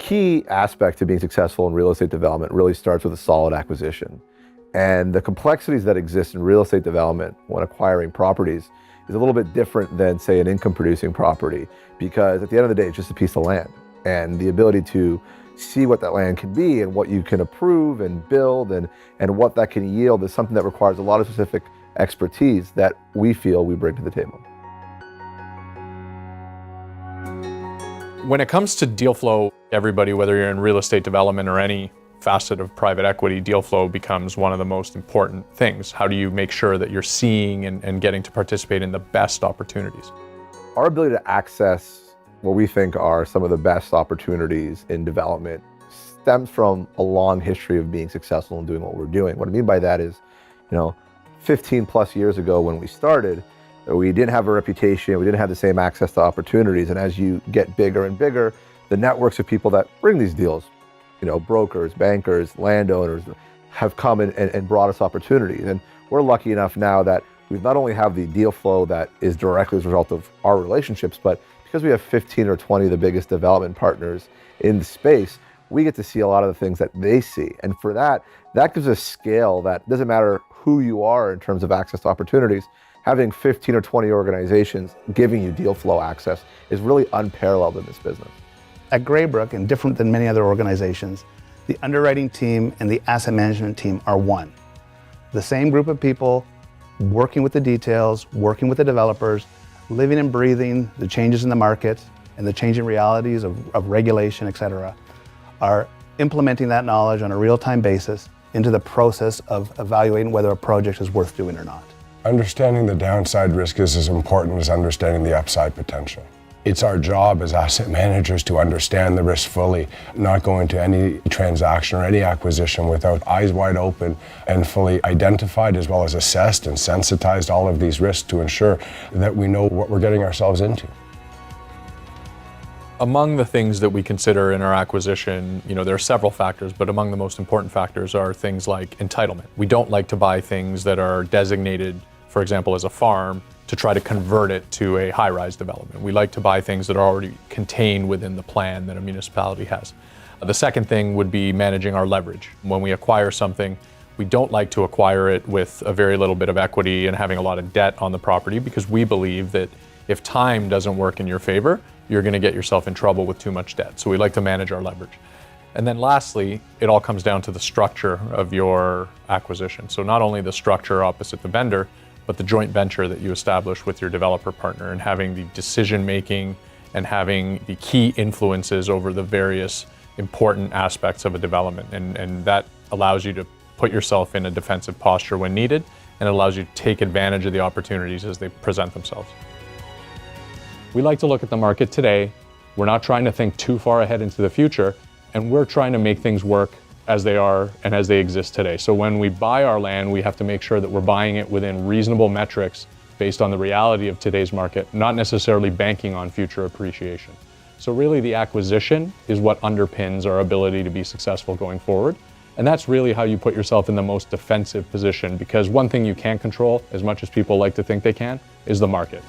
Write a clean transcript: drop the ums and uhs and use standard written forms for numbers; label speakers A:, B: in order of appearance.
A: key aspect to being successful in real estate development really starts with a solid acquisition. And the complexities that exist in real estate development when acquiring properties is a little bit different than, say, an income producing property, because at the end of the day, it's just a piece of land. And the ability to see what that land can be and what you can approve and build and what that can yield is something that requires a lot of specific expertise that we feel we bring to the table.
B: When it comes to deal flow, everybody, whether you're in real estate development or any facet of private equity, deal flow becomes one of the most important things. How do you make sure that you're seeing and getting to participate in the best opportunities?
A: Our ability to access what we think are some of the best opportunities in development stems from a long history of being successful in doing what we're doing. What I mean by that is, 15 plus years ago when we started, we didn't have a reputation, we didn't have the same access to opportunities. And as you get bigger and bigger, the networks of people that bring these deals, brokers, bankers, landowners, have come and brought us opportunities. And we're lucky enough now that we not only have the deal flow that is directly as a result of our relationships, but because we have 15 or 20 of the biggest development partners in the space, we get to see a lot of the things that they see. And for that gives us scale that doesn't matter who you are in terms of access to opportunities. Having 15 or 20 organizations giving you deal flow access is really unparalleled in this business.
C: At Graybrook, and different than many other organizations, the underwriting team and the asset management team are one. The same group of people working with the details, working with the developers, living and breathing the changes in the market and the changing realities of regulation, et cetera, are implementing that knowledge on a real-time basis into the process of evaluating whether a project is worth doing or not.
D: Understanding the downside risk is as important as understanding the upside potential. It's our job as asset managers to understand the risk fully, not go into any transaction or any acquisition without eyes wide open and fully identified as well as assessed and sensitized all of these risks to ensure that we know what we're getting ourselves into.
B: Among the things that we consider in our acquisition, there are several factors, but among the most important factors are things like entitlement. We don't like to buy things that are designated, for example, as a farm, to try to convert it to a high-rise development. We like to buy things that are already contained within the plan that a municipality has. The second thing would be managing our leverage. When we acquire something, we don't like to acquire it with a very little bit of equity and having a lot of debt on the property, because we believe that if time doesn't work in your favor, you're going to get yourself in trouble with too much debt. So we like to manage our leverage. And then lastly, it all comes down to the structure of your acquisition. So not only the structure opposite the vendor, but the joint venture that you establish with your developer partner, and having the decision-making and having the key influences over the various important aspects of a development. And that allows you to put yourself in a defensive posture when needed, and it allows you to take advantage of the opportunities as they present themselves. We like to look at the market today. We're not trying to think too far ahead into the future, and we're trying to make things work as they are and as they exist today. So when we buy our land, we have to make sure that we're buying it within reasonable metrics based on the reality of today's market, not necessarily banking on future appreciation. So really the acquisition is what underpins our ability to be successful going forward. And that's really how you put yourself in the most defensive position, because one thing you can't control, as much as people like to think they can, is the market.